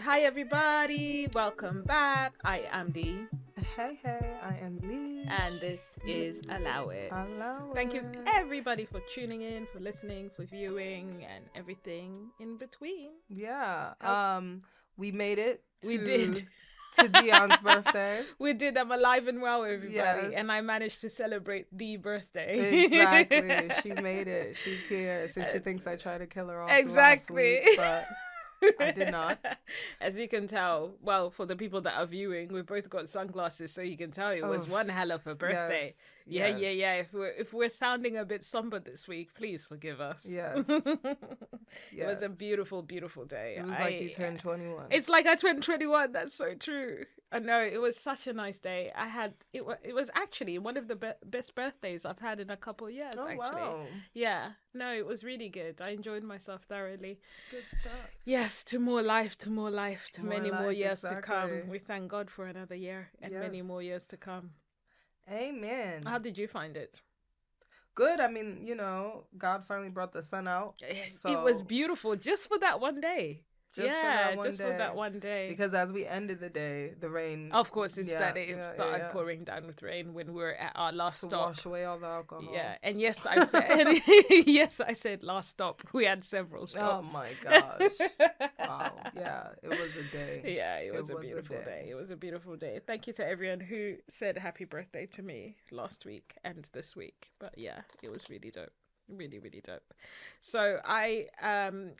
Hi, everybody. Welcome back. I am Dee, Hey, hey, I am Lee. and this is Allow It. Allow Thank you, It. everybody, for tuning in, for listening, for viewing, and everything in between. Yeah. How's- We made it. We did. To Dion's birthday. We did. I'm alive and well, everybody. Yes. And I managed to celebrate the birthday. Exactly. She made it. She's here. Since she thinks I tried to kill her off Exactly. last week, but I did not. As you can tell, well, for the people that are viewing, we've both got sunglasses, so you can tell it was one hell of a birthday. Yes. Yeah. If we're sounding a bit somber this week, please forgive us. Yes. It was a beautiful, beautiful day. It was like you turned 21. It's like I turned 21. That's so true. I know, it was such a nice day. It was actually one of the best birthdays I've had in a couple of years. Oh, actually. wow. Yeah. No, it was really good. I enjoyed myself thoroughly. Good stuff. Yes, to more life, to many more years to come. exactly. We thank God for another year and many Yes. more years to come. Amen. How did you find it? Good. I mean, God finally brought the sun out. It was beautiful just for that one day. For that one day. Because as we ended the day, the rain. Of course, it started pouring down with rain when we were at our last to stop. wash away all the alcohol. Yeah, and yes, I said last stop. We had several stops. Oh my gosh! Wow. Yeah, it was a day. Yeah, it was a beautiful day. It was a beautiful day. Thank you to everyone who said happy birthday to me last week and this week. But yeah, it was really dope. Really, really dope. So I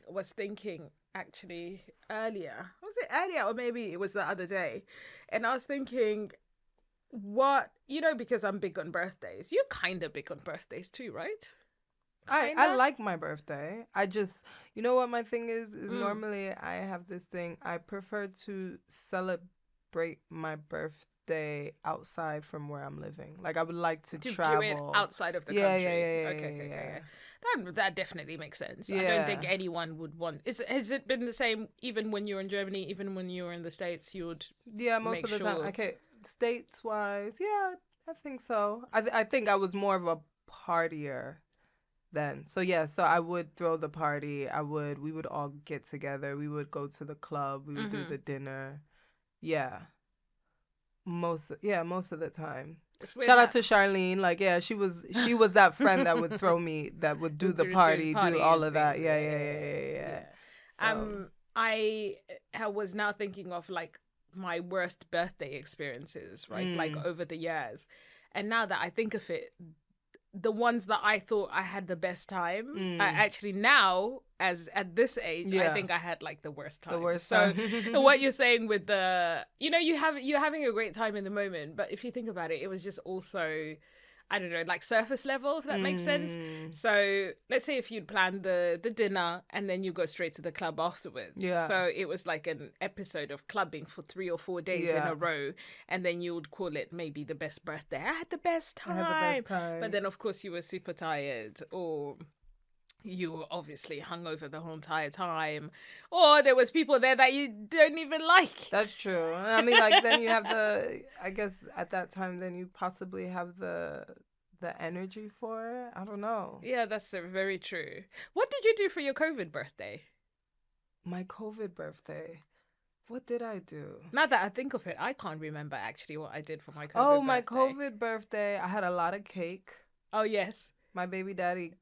was thinking actually earlier. Was it earlier or maybe it was the other day? And I was thinking, because I'm big on birthdays. You're kind of big on birthdays too, right? I like my birthday. I just, what my thing is normally I have this thing. I prefer to celebrate my birthday outside from where I'm living. Like I would like to travel. Do it outside of the country. Okay. That definitely makes sense. Yeah. I don't think anyone would want. Has it been the same even when you were in Germany, even when you were in the States? You would. Yeah, most of the time. Okay, states wise, yeah, I think so. I think I was more of a partier then. So yeah, so I would throw the party. We would all get together. We would go to the club. We would do the dinner. Yeah. Most of the time. Shout out to Charlene. Like, yeah, she was that friend that would throw me, that would do the party, do all of that. Yeah. So. I was now thinking of like my worst birthday experiences, right? Like over the years. And now that I think of it, the ones that I thought I had the best time, I actually now, as at this age, I think I had like the worst time. So what you're saying with you're having a great time in the moment, but if you think about it, it was just also, I don't know, like surface level, if that makes sense. So let's say if you'd planned the dinner and then you go straight to the club afterwards. Yeah. So it was like an episode of clubbing for 3 or 4 days in a row. And then you would call it maybe the best birthday. I had the best time. But then, of course, you were super tired, or you were obviously hungover the whole entire time, or there was people there that you don't even like. That's true. I mean, like, then you have I guess at that time, then you possibly have the energy for it. I don't know. Yeah, that's very true. What did you do for your COVID birthday? My COVID birthday? What did I do? Now that I think of it, I can't remember actually what I did for my COVID birthday. Oh, my COVID birthday, I had a lot of cake. Oh, yes. My baby daddy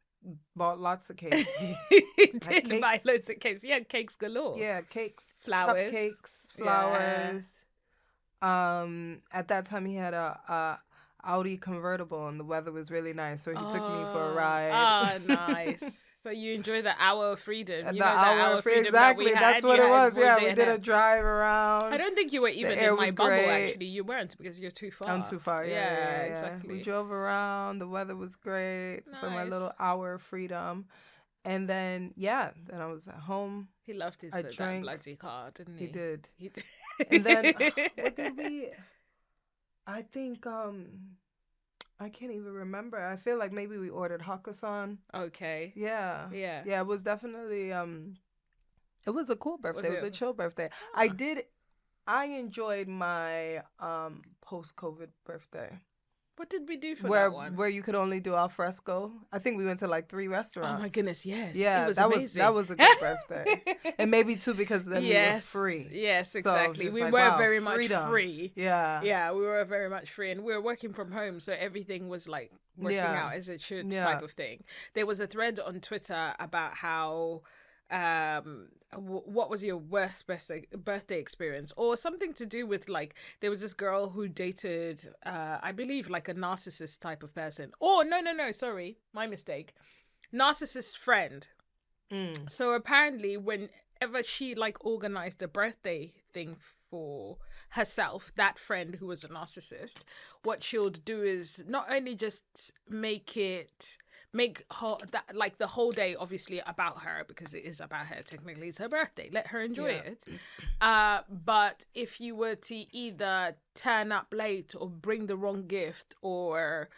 bought lots of cake. He did buy loads of cakes. He had cakes galore. Yeah, cakes. Flowers. Cupcakes, flowers. Yeah. At that time, he had a Audi convertible, and the weather was really nice, so he took me for a ride. Oh, nice. So you enjoy the hour of freedom. The hour of freedom, exactly. That's what it was. Yeah, we did a drive around. I don't think you were even in my bubble, actually. You weren't, because you're too far. I'm too far, yeah. Exactly. We drove around. The weather was great for my little hour of freedom. And then I was at home. He loved that bloody car, didn't he? He did. And then, what did we... I think... I can't even remember. I feel like maybe we ordered Hakkasan. Okay. Yeah. It was definitely it was a cool birthday. It was a chill birthday. I enjoyed my post-COVID birthday. What did we do for where that one? where you could only do al fresco. I think we went to like 3 restaurants. Oh my goodness, yes. Yeah, it was that amazing. that was a good birthday. And maybe 2 because then we were free. Yes, exactly. So we like, were wow, very much freedom. free. Yeah. Yeah, we were very much free, and we were working from home, so everything was like working out as it should, type of thing. There was a thread on Twitter about how what was your worst birthday experience, or something to do with like there was this girl who dated I believe like a narcissist type of person. Oh no, sorry, my mistake. Narcissist friend. So apparently whenever she like organized a birthday thing for herself, that friend who was a narcissist, what she'll do is not only just make her that like the whole day obviously about her, because it is about her, technically it's her birthday, let her enjoy it, but if you were to either turn up late or bring the wrong gift or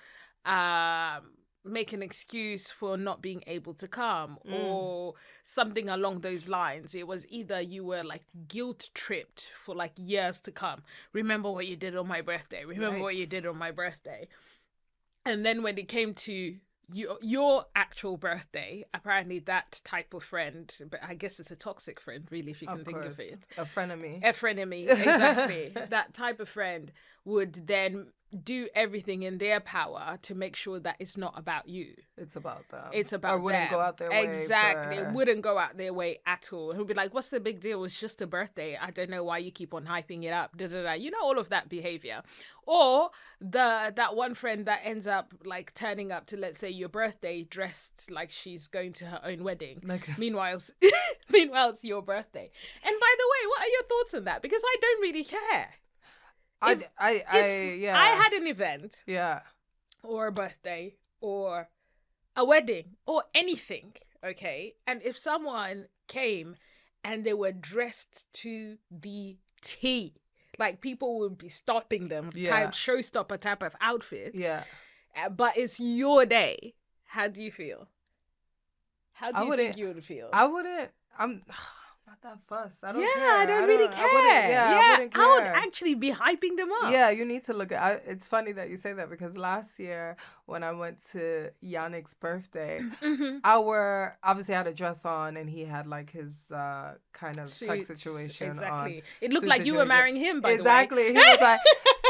make an excuse for not being able to come or something along those lines, it was either you were like guilt tripped for like years to come. Remember what you did on my birthday, what you did on my birthday. And then when it came to your actual birthday, apparently that type of friend, but I guess it's a toxic friend really, if you can think of it, a frenemy, exactly. That type of friend would then do everything in their power to make sure that it's not about you. It's about them. It's about them. Or wouldn't go out their way. Exactly. Wouldn't go out their way at all. Who'd be like, what's the big deal? It's just a birthday. I don't know why you keep on hyping it up. You know, all of that behavior. Or that one friend that ends up like turning up to, let's say, your birthday dressed like she's going to her own wedding. Meanwhile, it's your birthday. And by the way, what are your thoughts on that? Because I don't really care. If I had an event, or a birthday, or a wedding, or anything, okay, and if someone came and they were dressed to the T, like people would be stopping them, type showstopper type of outfits, but it's your day, how do you feel? How do you think you would feel? I wouldn't. I'm not that fussed. I don't care. I don't really care. I wouldn't care. I would actually be hyping them up. Yeah, you need to look at it's funny that you say that, because last year when I went to Yannick's birthday, obviously I had a dress on and he had like his kind of tux situation exactly. on. It looked like you were marrying him, by the way. Exactly. He was like,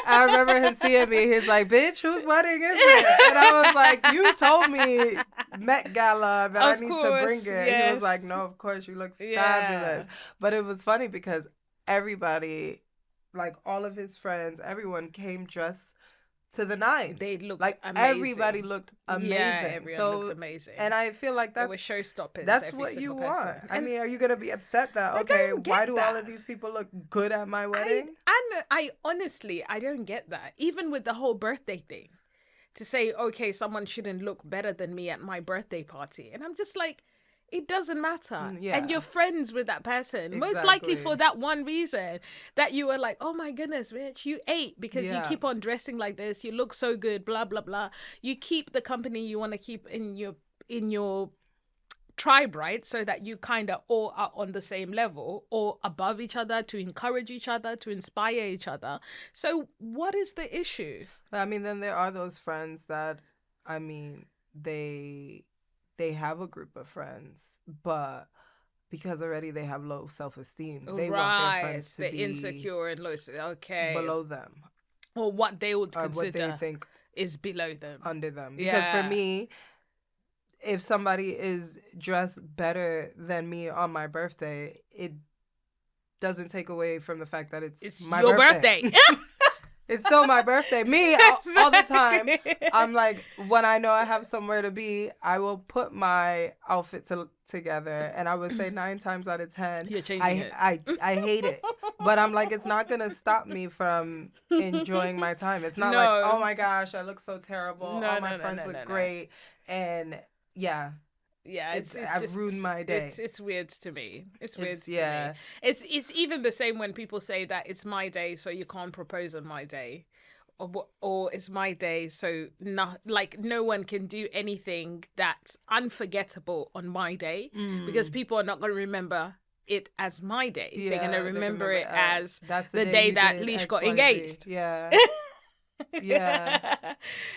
I remember him seeing me. He's like, bitch, whose wedding is it? And I was like, you told me Met Gala that I need to bring it. Yes. He was like, no, of course, you look fabulous. But it was funny because everybody, like all of his friends, everyone came dressed to the nines. They looked like amazing. Everybody looked amazing. Yeah, everyone looked amazing. And I feel like that was showstoppers. That's what you want. I mean, are you gonna be upset that why do all of these people look good at my wedding? I honestly, I don't get that. Even with the whole birthday thing, to say, okay, someone shouldn't look better than me at my birthday party, and I'm just like, it doesn't matter. And you're friends with that person. Most likely for that one reason that you were like, oh my goodness, bitch, you ate because you keep on dressing like this. You look so good, blah, blah, blah. You keep the company you want to keep in your tribe, right? So that you kind of all are on the same level or above each other, to encourage each other, to inspire each other. So what is the issue? I mean, then there are those friends that, I mean, they have a group of friends, but because already they have low self-esteem, they want their friends to be insecure and low, below them, or what they would consider what they think is below them, under them. Because for me, if somebody is dressed better than me on my birthday, it doesn't take away from the fact that it's my birthday. It's still my birthday. Me, all the time, I'm like, when I know I have somewhere to be, I will put my outfit together. And I would say 9 times out of 10, you're changing it. I hate it. But I'm like, it's not going to stop me from enjoying my time. It's not like, oh my gosh, I look so terrible. All my friends look great. And I've ruined my day. It's weird to me. It's weird to me. It's even the same when people say that it's my day, so you can't propose on my day, or it's my day, so no one can do anything that's unforgettable on my day, because people are not going to remember it as my day. They're going to remember it as the day that Leash got engaged. Yeah. Yeah.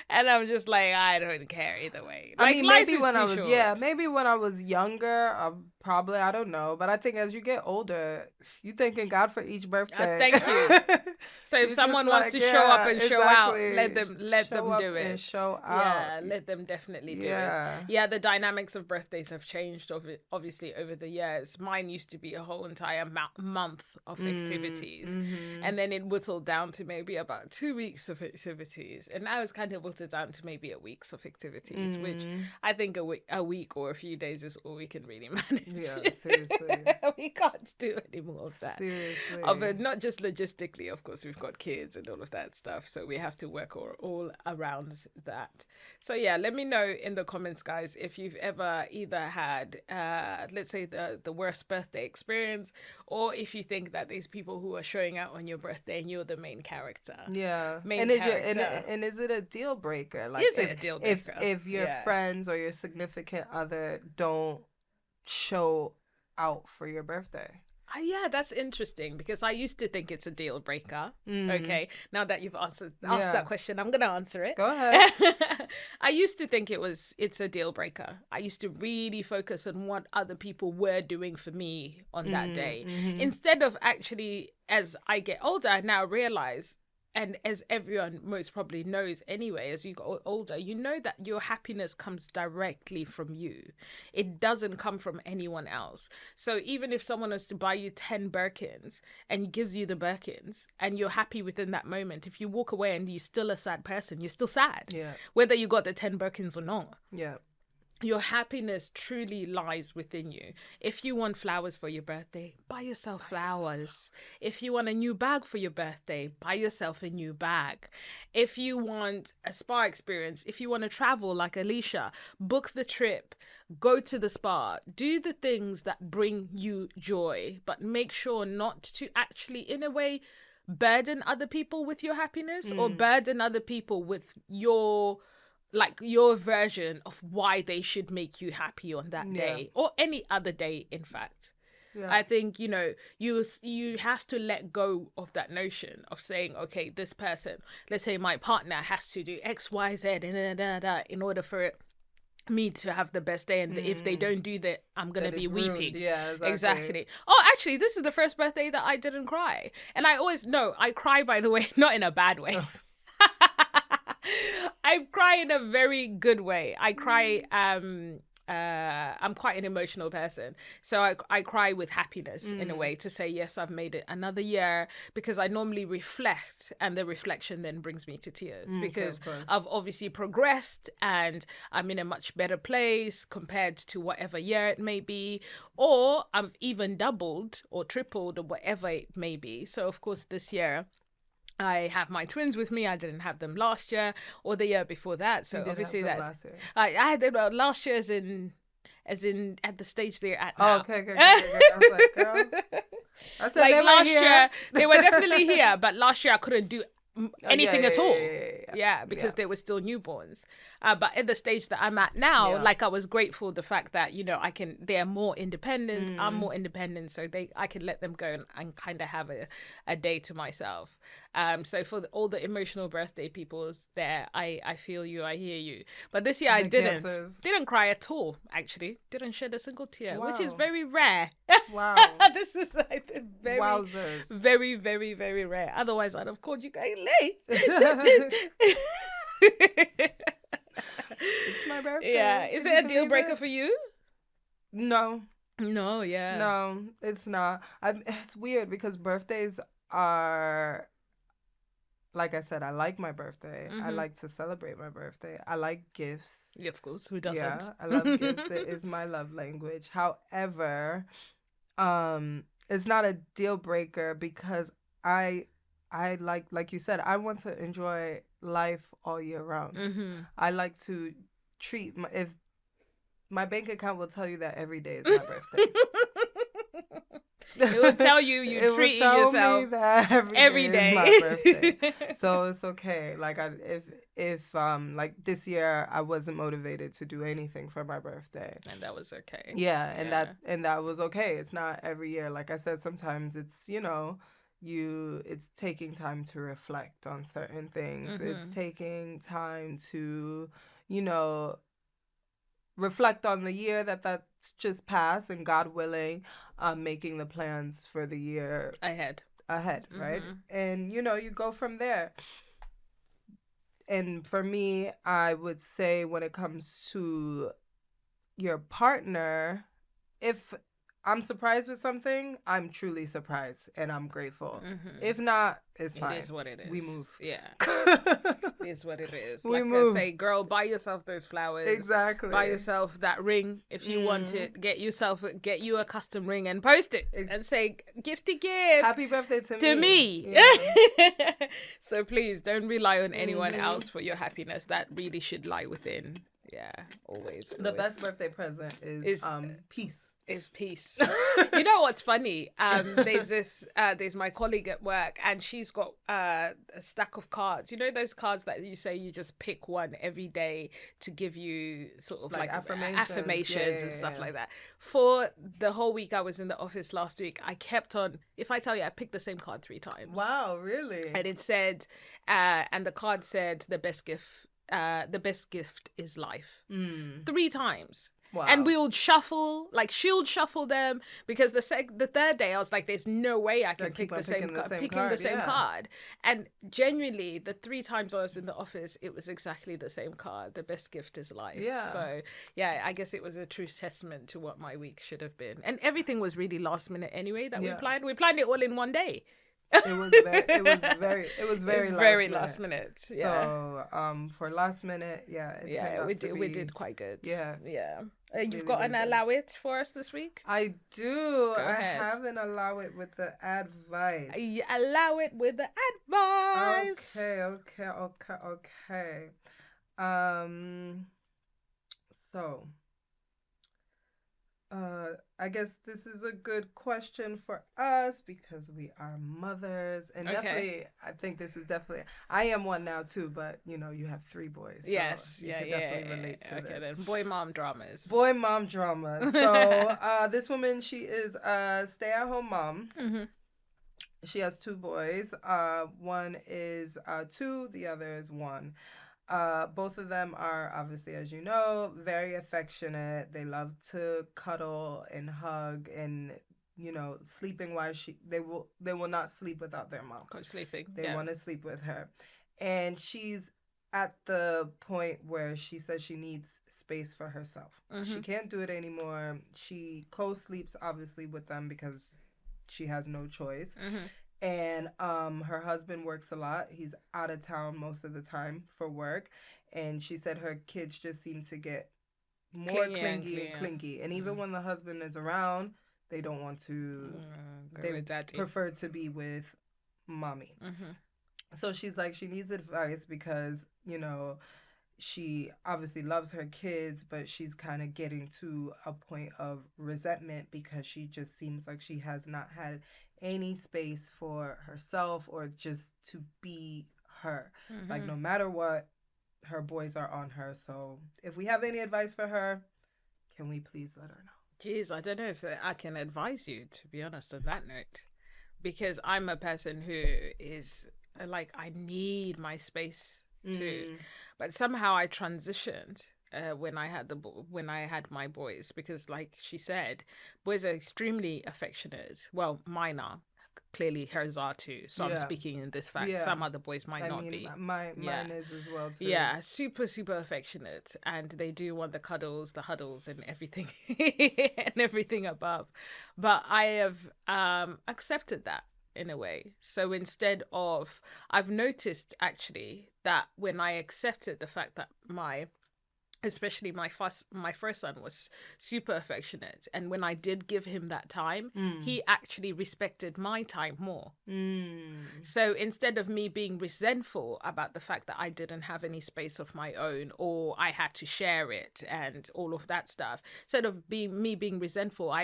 And I'm just like, I don't care either way. I Like, mean, life maybe is when too I was, short. yeah, maybe when I was younger, probably, I don't know. But I think as you get older, you thanking God for each birthday. Thank you. So if You're someone just wants like, to show up yeah, and show out, exactly. let Show them up do it. and show Yeah, out. let them definitely do it. Yeah. Yeah, the dynamics of birthdays have changed obviously over the years. Mine used to be a whole entire month of activities, and then it whittled down to maybe about 2 weeks of activities, and now it's kind of whittled down to maybe a week's of activities, which I think a week or a few days is all we can really manage. Yeah, seriously. We can't do any more of that. Seriously. Of it, not just logistically, of course, we've got kids and all of that stuff, so we have to work all around that. So yeah, let me know in the comments, guys, if you've ever either had let's say the worst birthday experience, or if you think that there's people who are showing out on your birthday and you're the main character. Yeah. And is it a deal breaker? Like, is it a deal breaker? If your friends or your significant other don't show out for your birthday? Yeah, that's interesting, because I used to think it's a deal breaker. Okay, now that you've asked that question, I'm gonna answer it. Go ahead. I used to think it's a deal breaker. I used to really focus on what other people were doing for me on that day, instead of actually, as I get older, I now realize, and as everyone most probably knows anyway, as you get older, you know that your happiness comes directly from you. It doesn't come from anyone else. So even if someone was to buy you 10 Birkins and gives you the Birkins and you're happy within that moment, if you walk away and you're still a sad person, you're still sad. Yeah. Whether you got the 10 Birkins or not. Yeah. Your happiness truly lies within you. If you want flowers for your birthday, buy yourself flowers. If you want a new bag for your birthday, buy yourself a new bag. If you want a spa experience, if you want to travel like Alicia, book the trip, go to the spa, do the things that bring you joy, but make sure not to actually, in a way, burden other people with your happiness or burden other people with your version of why they should make you happy on that day or any other day, in fact. I think, you have to let go of that notion of saying, okay, this person, let's say my partner, has to do X, Y, Z in order for me to have the best day, and if they don't do that, I'm gonna be weeping. Yeah, exactly. Oh, actually, this is the first birthday that I didn't cry, and I cry, by the way, not in a bad way. I cry in a very good way. I cry, I'm quite an emotional person. So I cry with happiness in a way, to say, yes, I've made it another year, because I normally reflect, and the reflection then brings me to tears, because I've obviously progressed and I'm in a much better place compared to whatever year it may be, or I've even doubled or tripled or whatever it may be. So of course this year, I have my twins with me. I didn't have them last year or the year before that. So obviously that I had them last year, as in at the stage they're at now. Oh, okay. I was like, girl. I said, like last year, they were definitely here, but last year I couldn't do anything at all. Yeah, because they were still newborns. But at the stage that I'm at now, I was grateful the fact that, they're more independent. I'm more independent, so I can let them go and kind of have a day to myself. So for all the emotional birthday people there, I feel you, I hear you. But this year I didn't cry at all, actually. Didn't shed a single tear, which is very rare. Wow. This is very, wowzers. Very, very, very rare. Otherwise I'd have called you guys late. It's my birthday. Yeah. Is it a deal breaker for you? No. No, yeah. No, it's not. It's weird because birthdays are, like I said, I like my birthday. I like to celebrate my birthday. I like gifts. Yeah, of course. Who doesn't? Yeah, I love gifts. It is my love language. However, it's not a deal breaker because I like you said, I want to enjoy life all year round. I like to treat if my bank account will tell you that every day is my birthday. It will tell you treating yourself me that every day is my birthday. So it's okay. Like if like this year I wasn't motivated to do anything for my birthday, and that was okay. Yeah, and that was okay. It's not every year. Like I said, sometimes it's it's taking time to reflect on certain things. Mm-hmm. It's taking time to, you know, reflect on the year that's just passed, and God willing, making the plans for the year ahead, right? And you know, you go from there. And for me, I would say when it comes to your partner, if I'm surprised with something, I'm truly surprised and I'm grateful. If not, it's fine. It is what it is. We move. Yeah. It is what it is. We like move. I say, girl, buy yourself those flowers. Exactly. Buy yourself that ring if you want it. Get you a custom ring and post it and say, gifty gift. Happy birthday to me. Yeah. So please don't rely on anyone else for your happiness. That really should lie within. Yeah, always. The best birthday present is peace. Is peace. You know what's funny? There's my colleague at work, and she's got a stack of cards. You know those cards that you say you just pick one every day to give you sort of like affirmations and stuff like that. For the whole week I was in the office last week, I kept on. If I tell you, I picked the same card 3 times. Wow, really? And it said, and the card said, the best gift is life. 3 times. Wow. And we would shuffle, like she'll shuffle them, because the third day I was like, there's no way I can pick the same card. And genuinely, the 3 times I was in the office, it was exactly the same card. The best gift is life. Yeah. So yeah, I guess it was a true testament to what my week should have been. And everything was really last minute anyway that we planned. We planned it all in one day. It was very last minute. Yeah. So for last minute, we did quite good. Yeah. You've got an allow it for us this week? I do. I have an allow it with the advice. Allow it with the advice. Okay. So I guess this is a good question for us because we are mothers, and definitely, I think this is definitely. I am one now too, but you know, you have 3 boys. So yes, you can definitely relate to this. Then boy mom dramas. So this woman, she is a stay-at-home mom. She has 2 boys. One is 2, the other is 1. Both of them are obviously, as you know, very affectionate. They love to cuddle and hug, and you know, sleeping wise, they will not sleep without their mom. Sleeping. They want to sleep with her, and she's at the point where she says she needs space for herself. She can't do it anymore. She co-sleeps obviously with them because she has no choice. And her husband works a lot. He's out of town most of the time for work. And she said her kids just seem to get more clingy. And even when the husband is around, they don't want to. They prefer to be with mommy. So she's like, she needs advice because, you know, she obviously loves her kids, but she's kind of getting to a point of resentment because she just seems like she has not had any space for herself or just to be her. Like, no matter what, her boys are on her. So if we have any advice for her, can we please let her know? Jeez, I don't know if I can advise you, to be honest, on that note, because I'm a person who is like, I need my space too. But somehow I transitioned when I had my boys, because like she said, boys are extremely affectionate. Well, mine are. Clearly hers are too. So I'm speaking in this fact. Some other boys might not be. Mine is as well too. Yeah, super, super affectionate. And they do want the cuddles, the huddles and everything and everything above. But I have accepted that in a way. So instead of, I've noticed actually that when I accepted the fact that especially my first son was super affectionate, and when I did give him that time, he actually respected my time more. So instead of me being resentful about the fact that I didn't have any space of my own, or I had to share it and all of that stuff, instead of me being resentful,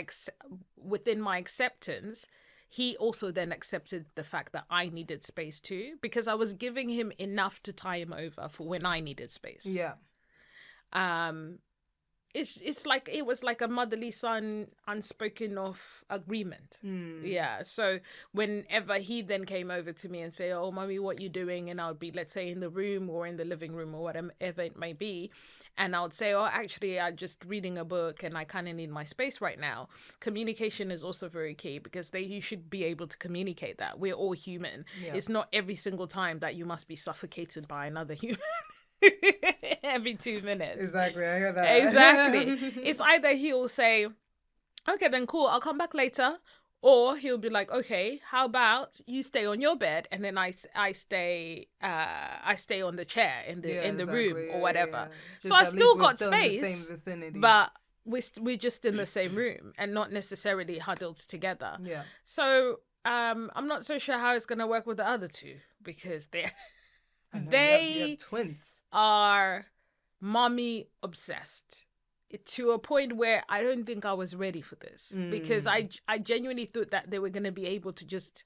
within my acceptance, he also then accepted the fact that I needed space too, because I was giving him enough to tie him over for when I needed space. Yeah. it's like it was like a motherly son unspoken of agreement. Yeah. So whenever he then came over to me and say, "Oh, mommy, what you doing?" and I would be, let's say, in the room or in the living room or whatever it may be, and I would say, "Oh, actually, I'm just reading a book and I kind of need my space right now." Communication is also very key, because you should be able to communicate that we're all human. It's not every single time that you must be suffocated by another human. Every 2 minutes. Exactly, I hear that. Exactly. It's either he'll say, "Okay, then cool, I'll come back later," or he'll be like, "Okay, how about you stay on your bed and then I stay on the chair in the room or whatever." So I still got space, but we're just in the same room and not necessarily huddled together. Yeah. So I'm not so sure how it's gonna work with the other two, because you have twins are mommy obsessed to a point where I don't think I was ready for this, because I genuinely thought that they were going to be able to just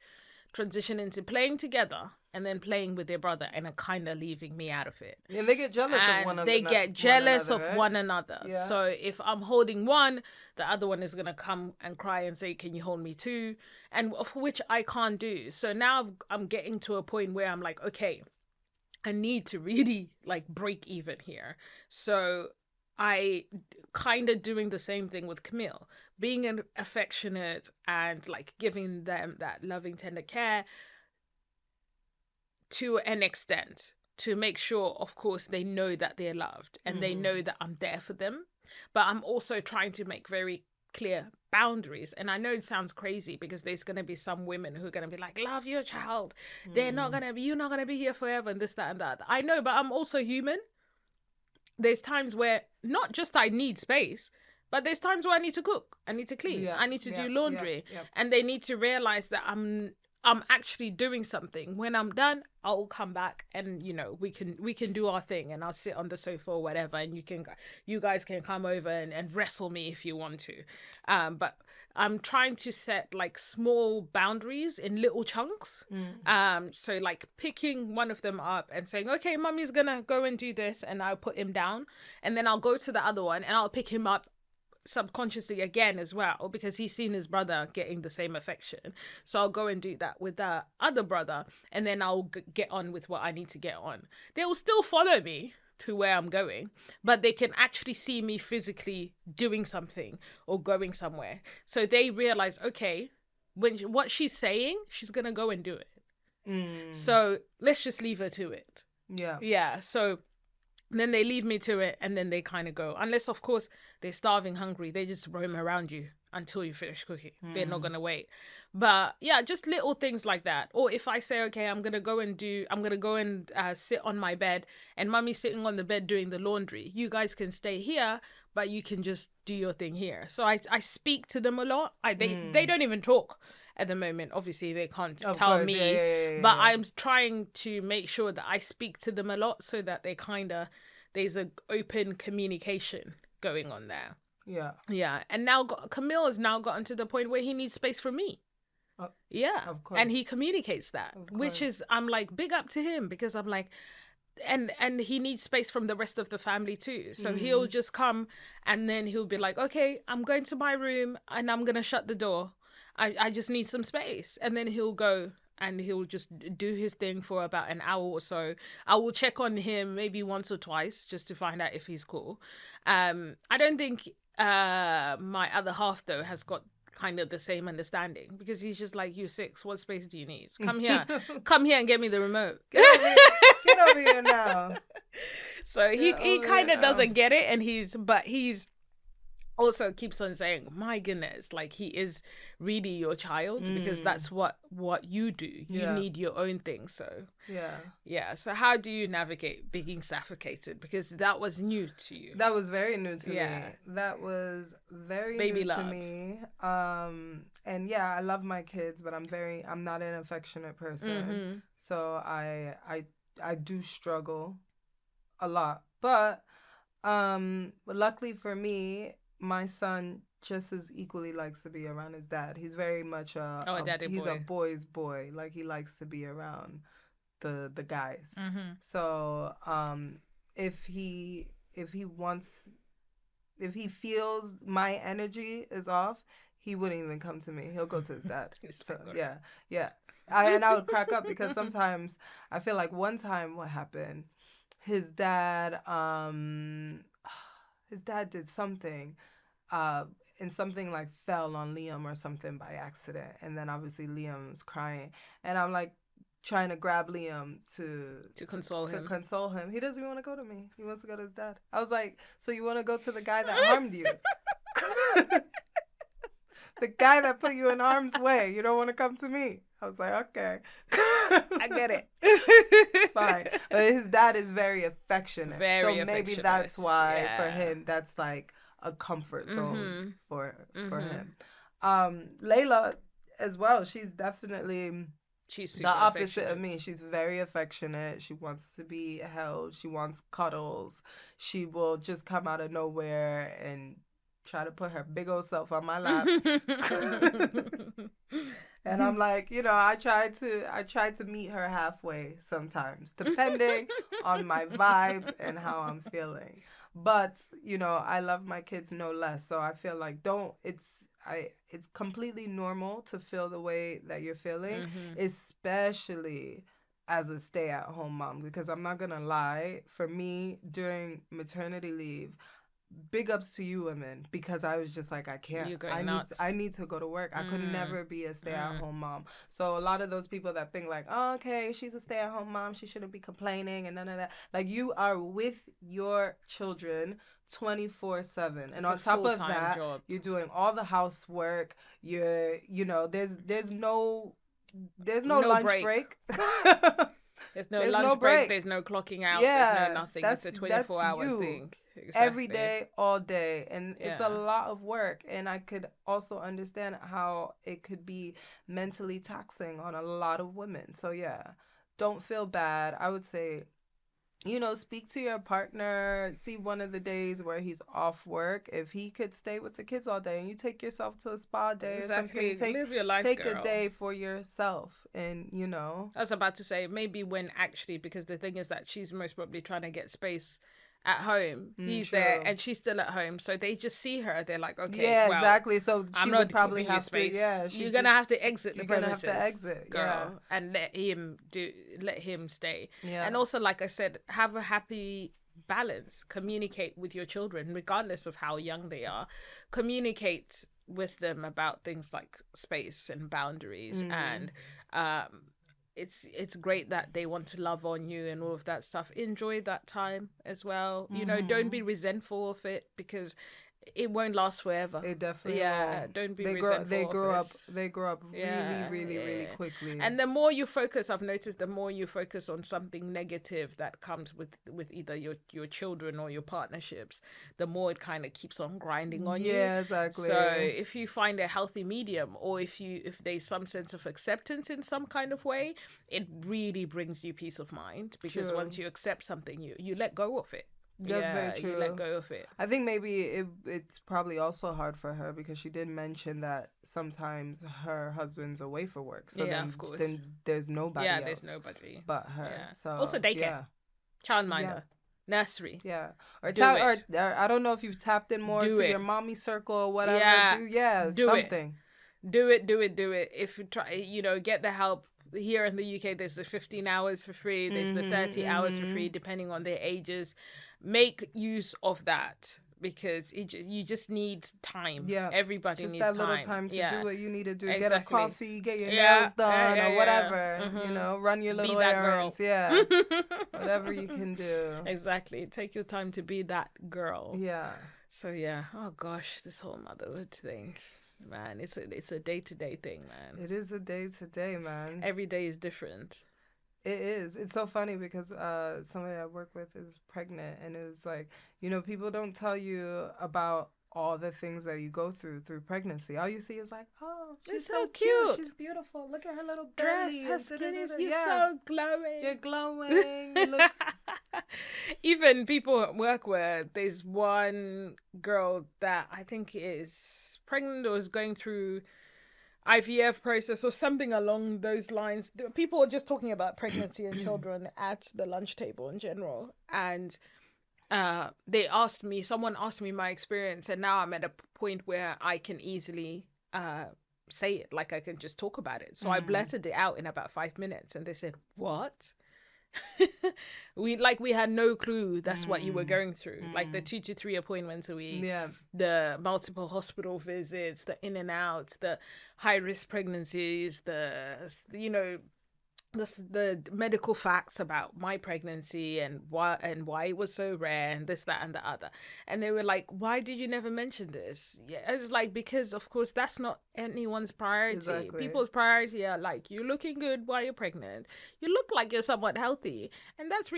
transition into playing together and then playing with their brother and kind of leaving me out of it. And they get jealous of one another. They get jealous of one another. Yeah. So if I'm holding one, the other one is going to come and cry and say, "Can you hold me too?" And of which I can't do. So now I'm getting to a point where I'm like, okay, I need to really like break even here. So I kind of doing the same thing with Camille, being an affectionate and like giving them that loving, tender care to an extent, to make sure, of course, they know that they're loved and they know that I'm there for them. But I'm also trying to make very clear boundaries. And I know it sounds crazy, because there's going to be some women who are going to be like, "Love your child. You're not going to be here forever," and this, that, and that. I know, but I'm also human. There's times where not just I need space, but there's times where I need to cook, I need to clean, I need to do laundry, and they need to realize that I'm actually doing something. When I'm done, I'll come back and, you know, we can do our thing, and I'll sit on the sofa or whatever, and you guys can come over and wrestle me if you want to. But I'm trying to set like small boundaries in little chunks. So like picking one of them up and saying, "Okay, mommy's gonna go and do this," and I'll put him down, and then I'll go to the other one and I'll pick him up subconsciously again as well, because he's seen his brother getting the same affection. So I'll go and do that with the other brother, and then I'll get on with what I need to get on. They will still follow me to where I'm going, but they can actually see me physically doing something or going somewhere. So they realize, okay, what she's saying, she's gonna go and do it. So let's just leave her to it. Yeah. So then they leave me to it, and then they kind of go. Unless, of course, they're starving, hungry. They just roam around you until you finish cooking. They're not going to wait. But yeah, just little things like that. Or if I say, okay, I'm going to go and sit on my bed, and mommy's sitting on the bed doing the laundry. You guys can stay here, but you can just do your thing here. So I speak to them a lot. They don't even talk at the moment. Obviously, they can't tell me, but I'm trying to make sure that I speak to them a lot, so that there's an open communication going on there. Yeah. And now Camille has now gotten to the point where he needs space from me. Of course. And he communicates that, which is, I'm like, big up to him, because I'm like, and he needs space from the rest of the family too. So he'll just come, and then he'll be like, "Okay, I'm going to my room and I'm going to shut the door. I just need some space." And then he'll go and he'll just do his thing for about an hour or so. I will check on him maybe once or twice just to find out if he's cool. I don't think my other half, though, has got kind of the same understanding, because he's just like, "You're 6. What space do you need? Come here. Come here and get me the remote. Get over here now." So he kind of doesn't get it, and he's also keeps on saying, "My goodness, like, he is really your child," because that's what you do. You need your own thing. So yeah. So how do you navigate being suffocated? Because that was new to you. That was very new to me. That was very new to me. And yeah, I love my kids, but I'm not an affectionate person. So I do struggle a lot. But luckily for me, my son just as equally likes to be around his dad. He's very much he's a boy's boy. Like, he likes to be around the guys. So if he wants if he feels my energy is off, he wouldn't even come to me. He'll go to his dad. So, yeah. And I would crack up because sometimes I feel like one time what happened, his dad did something, and something like fell on Liam or something by accident. And then obviously Liam's crying. And I'm like trying to grab Liam to console him. He doesn't even want to go to me. He wants to go to his dad. I was like, so you want to go to the guy that harmed you? The guy that put you in harm's way. You don't want to come to me. I was like, okay. I get it. Fine. But his dad is very affectionate. So maybe that's why for him that's like a comfort zone for him. Layla as well, she's definitely the opposite of me. She's very affectionate. She wants to be held. She wants cuddles. She will just come out of nowhere and try to put her big old self on my lap. And I'm like, I try to meet her halfway sometimes, depending on my vibes and how I'm feeling. But, I love my kids no less. So I feel like it's completely normal to feel the way that you're feeling, especially as a stay-at-home mom. Because I'm not going to lie, for me, during maternity leave, big ups to you women, because I was just like, I can't. I need to go to work. I could never be a stay-at-home mom. So a lot of those people that think like, oh, okay, she's a stay-at-home mom, she shouldn't be complaining and none of that. Like, you are with your children 24/7, and on top of that, you're doing all the housework. There's no lunch break. There's no lunch break. There's no clocking out. There's no nothing. It's a 24-hour thing. Exactly. Every day, all day. And it's a lot of work. And I could also understand how it could be mentally taxing on a lot of women. So, don't feel bad. I would say, speak to your partner. See one of the days where he's off work. If he could stay with the kids all day and you take yourself to a spa day or something, live your life, take girl. a day for yourself. And, I was about to say, maybe when actually, because the thing is that she's most probably trying to get space at home. He's there and she's still at home. So they just see her. They're like, okay, exactly. So she would probably have space. You're going to have to exit the premises. You're going to have to exit, girl, and let him stay. Yeah. And also, like I said, have a happy balance. Communicate with your children, regardless of how young they are. Communicate with them about things like space and boundaries and it's great that they want to love on you and all of that stuff. Enjoy that time as well. Don't be resentful of it, because it won't last forever. It definitely won't. Don't be resentful. They grow up really quickly. And the more you focus, I've noticed, the more you focus on something negative that comes with either your children or your partnerships, the more it kind of keeps on grinding on you. Yeah, exactly. So if you find a healthy medium, or if there's some sense of acceptance in some kind of way, it really brings you peace of mind, because once you accept something, you let go of it. That's very true. You let go of it. I think maybe it's probably also hard for her, because she did mention that sometimes her husband's away for work. So of course. Then there's nobody else. There's nobody but her. Yeah. So also daycare, childminder, nursery. Yeah. Or I don't know if you've tapped in more to your mommy circle or whatever. Do something. Do it. If you try, get the help. Here in the UK, there's the 15 hours for free. There's the 30 hours for free, depending on their ages. Make use of that, because you just need time. Yeah, everybody needs time. Just that little time to do what you need to do. Exactly. Get a coffee, get your nails done, or whatever. Run your little errands. Girl. Yeah, whatever you can do. Exactly. Take your time to be that girl. Yeah. So oh gosh, this whole motherhood thing. Man, it's a day-to-day thing, man. It is a day-to-day, man. Every day is different. It is. It's so funny because somebody I work with is pregnant, and it was like, people don't tell you about all the things that you go through pregnancy. All you see is like, oh, she's so cute. She's beautiful. Look at her little belly. Her skin is, you're so glowing. You're glowing. You look... Even people at work, where there's one girl that I think is pregnant or is going through IVF process or something along those lines. People are just talking about pregnancy and children at the lunch table in general, and someone asked me my experience, and now I'm at a point where I can easily say it, like I can just talk about it. So I blurted it out in about 5 minutes, and they said, "What?" we had no clue that's what you were going through. Like the 2 to 3 appointments a week, the multiple hospital visits, the in and outs, the high risk pregnancies, the medical facts about my pregnancy and why it was so rare and this, that, and the other. And they were like, "Why did you never mention this?" Yeah, it's like, because of course that's not anyone's priority. Exactly. People's priority are like, you're looking good while you're pregnant. You look like you're somewhat healthy, and that's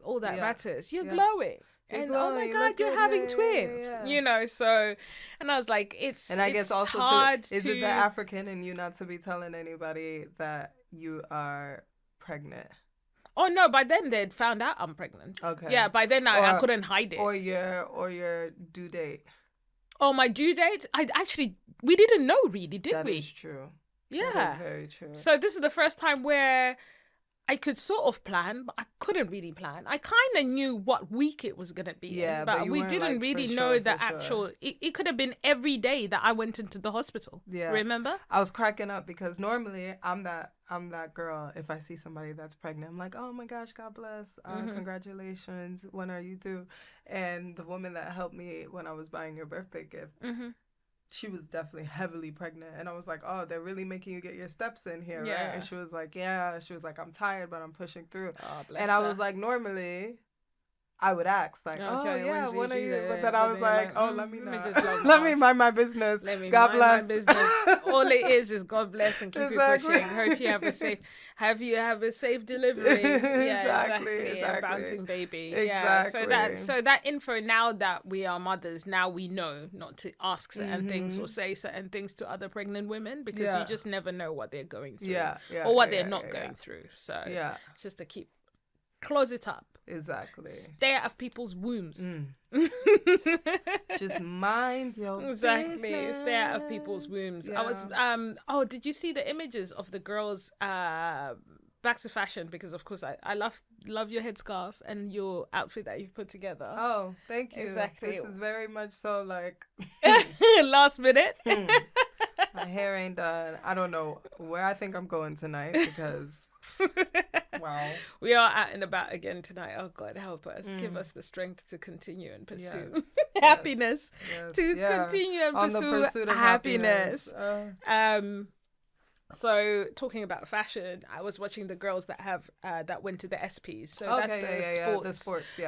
all that matters. You're glowing. And glowing, oh my God, you're having twins, you know. So, and I was like, and I guess also hard is it the African in you not to be telling anybody that you are pregnant? Oh no, by then they'd found out I'm pregnant. Okay. Yeah, by then I couldn't hide it. Or your due date. Oh, my due date? We didn't know really, did we? That is true. Yeah. That is very true. So this is the first time where I could sort of plan, but I couldn't really plan. I kind of knew what week it was going to be. Yeah, but we didn't really know the actual... It could have been every day that I went into the hospital. Yeah. Remember? I was cracking up because normally I'm that girl. If I see somebody that's pregnant, I'm like, "Oh my gosh, God bless. Congratulations. When are you due?" And the woman that helped me when I was buying your birthday gift, she was definitely heavily pregnant. And I was like, "Oh, they're really making you get your steps in here, right?" And she was like, "Yeah." She was like, "I'm tired, but I'm pushing through." Oh, bless and I was like, normally I would ask, like, "Oh, yeah, when are you?" But then I was like, "Oh, let me not. Let me mind my business. God bless. My business." All it is God bless and keep it pushing. Hope you have a safe delivery. Yeah, exactly. A bouncing baby. Exactly. Yeah. So that info, now that we are mothers, now we know not to ask certain things or say certain things to other pregnant women, because you just never know what they're going through or what they're not going through. So just to close it up. Exactly. Stay out of people's wombs. Just mind your business. Stay out of people's wombs. I was did you see the images of the girls back to fashion? Because of course I love your headscarf and your outfit that you've put together. Oh, thank you. Exactly. This is very much so like last minute. My hair ain't done. I don't know where I think I'm going tonight because wow. We are out and about again tonight. Oh God, help us. Give us the strength to continue and pursue happiness. Continue and pursue happiness. So talking about fashion, I was watching the girls that went to the SPs. So that's the sports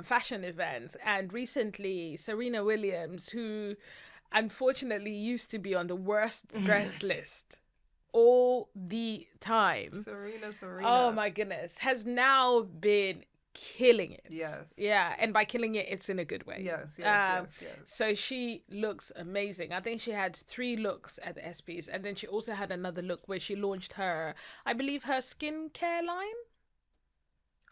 fashion event. And recently Serena Williams, who unfortunately used to be on the worst dressed list all the time. Serena. Oh my goodness. Has now been killing it. Yes. Yeah. And by killing it, it's in a good way. Yes. So she looks amazing. I think she had 3 looks at the SPs. And then she also had another look where she launched her skincare line.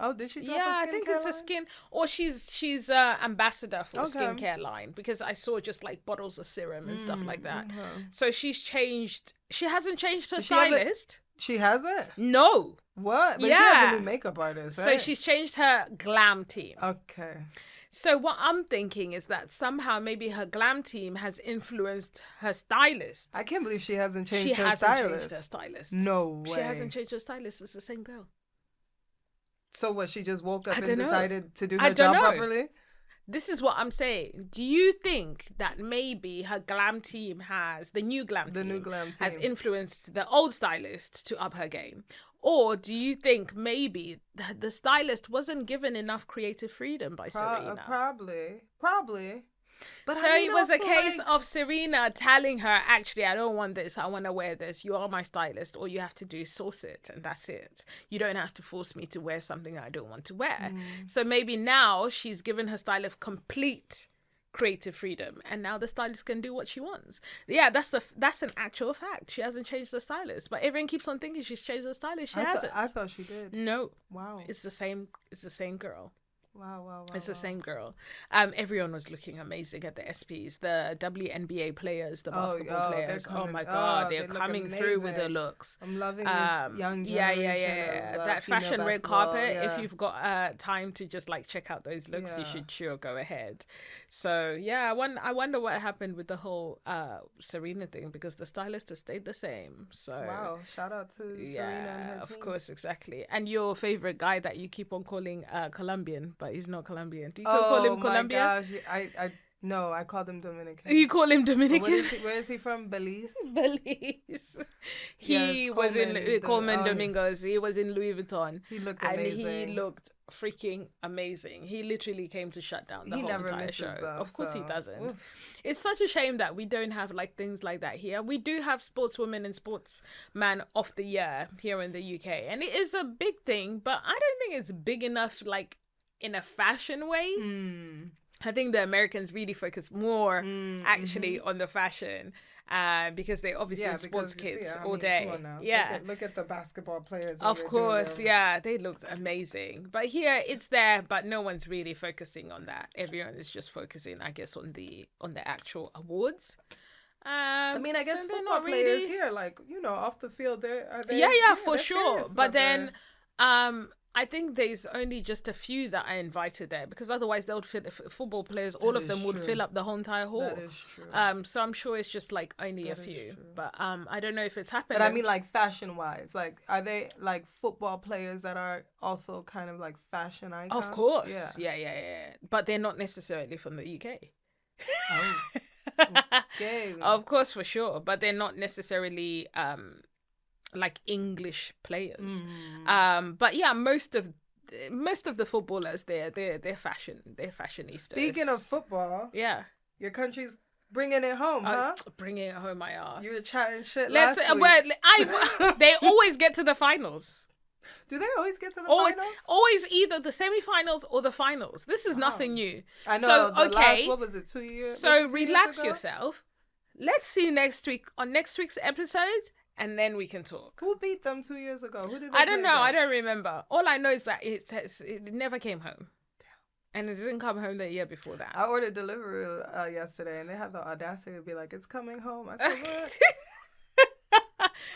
Oh, did she? I think it's a skin, or she's ambassador for a skincare line, because I saw just like bottles of serum and stuff like that. So she's changed. She hasn't changed her stylist. She hasn't? No. What? But she has a new makeup artist, right? So she's changed her glam team. Okay. So what I'm thinking is that somehow maybe her glam team has influenced her stylist. I can't believe she hasn't changed her stylist. She hasn't changed her stylist. No way. She hasn't changed her stylist. It's the same girl. So what, she just woke up and decided to do her job properly? This is what I'm saying. Do you think that maybe her glam team the new glam team has influenced the old stylist to up her game? Or do you think maybe the stylist wasn't given enough creative freedom by Serena? Probably. But so it was a case of Serena telling her, actually, I don't want this. I want to wear this. You are my stylist. All you have to do is source it. And that's it. You don't have to force me to wear something I don't want to wear. So maybe now she's given her stylist complete creative freedom. And now the stylist can do what she wants. Yeah, that's an actual fact. She hasn't changed the stylist. But everyone keeps on thinking she's changed the stylist. She hasn't. I thought she did. No. Wow. It's the same girl. Wow. It's the same girl. Everyone was looking amazing at the SPs. The WNBA players, the basketball players. Oh my God, they're coming through with their looks. I'm loving this young generation. Of, that fashion red carpet. Yeah. If you've got time to just like check out those looks, you should sure go ahead. So yeah, I wonder what happened with the whole Serena thing, because the stylist has stayed the same. So wow, shout out to Serena and her of team. course, exactly. And your favorite guy that you keep on calling Colombian, but he's not Colombian. Do you call him Colombian? Oh my gosh, no, I called him Dominican. You call him Dominican? Where is he from? Belize. Belize. He was in Coleman Domingos. He was in Louis Vuitton. He looked amazing. And he looked freaking amazing. He literally came to shut down the whole entire show. Though, of course he doesn't. Oof. It's such a shame that we don't have like things like that here. We do have Sportswoman and Sportsman of the Year here in the UK, and it is a big thing, but I don't think it's big enough like in a fashion way. I think the Americans really focus more actually on the fashion. Because they obviously are sports kids all day. Look at the basketball players. Of course, they looked amazing. But here it's there, but no one's really focusing on that. Everyone is just focusing, I guess, on the actual awards. I mean, I guess football players here, like, you know, off the field, for sure. But then, I think there's only just a few that I invited there, because otherwise they would fill football players. All of them would fill up the whole entire hall. That is true. So I'm sure it's just like only a few, but I don't know if it's happened. But I mean, like fashion wise, like are they like football players that are also kind of like fashion icons? Of course, yeah. But they're not necessarily from the UK. Okay. Of course, for sure, but they're not necessarily like English players. But yeah, most of the footballers, they're fashionistas. Speaking of football, your country's bringing it home, huh? Bringing it home, my ass. You were chatting shit last week. They always get to the finals. Do they always get to the finals? Always either the semi-finals or the finals. This is nothing new. I know. So, last, what was it, 2 years? So relax yourself. Let's see next week on next week's episode, and then we can talk. Who beat them 2 years ago? Who did they I don't know. Against? I don't remember. All I know is that it never came home. And it didn't come home the year before that. I ordered delivery yesterday, and they had the audacity to be like, "It's coming home." I said, "What?"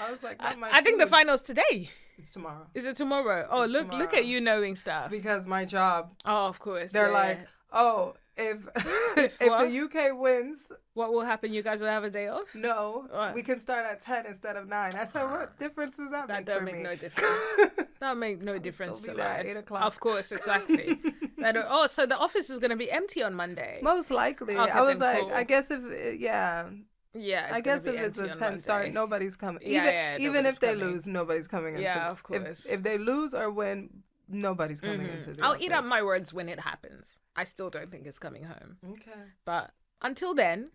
I was like, I think the final's today. It's tomorrow. Is it tomorrow? Oh, look at you knowing stuff. Because my job. Oh, of course. They're like, oh, if the UK wins, what will happen? You guys will have a day off? No, we can start at 10 instead of 9. I said, what difference does that make? That don't make no difference. That make no difference to life. 8 o'clock. Of course, exactly. So the office is going to be empty on Monday. Most likely. Okay, I was like, cool. I guess if Yeah, I guess if it's a 10 start, nobody's coming. Even if they lose, nobody's coming. Of course. If they lose or win, nobody's coming into the I'll office. eat up my words when it happens. I still don't think it's coming home. Okay. But until then,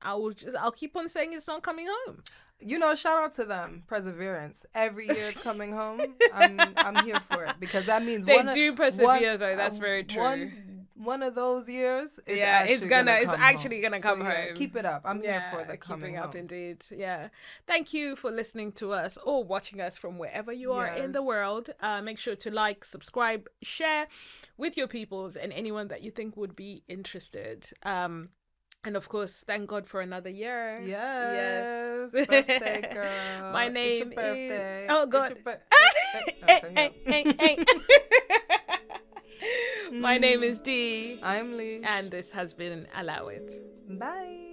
I'll keep on saying it's not coming home. You know, shout out to them. Perseverance. Every year it's coming home. I'm here for it, because that means they do persevere though. That's very true. One of those years, it's actually gonna come home. Keep it up. I'm here for the coming up home. Indeed. Yeah. Thank you for listening to us or watching us from wherever you are in the world. Make sure to like, subscribe, share with your peoples and anyone that you think would be interested. And of course, thank God for another year. Yes. Birthday girl. My name is. Birthday. Oh God. My name is Dee. I'm Lee. And this has been Allow It. Bye.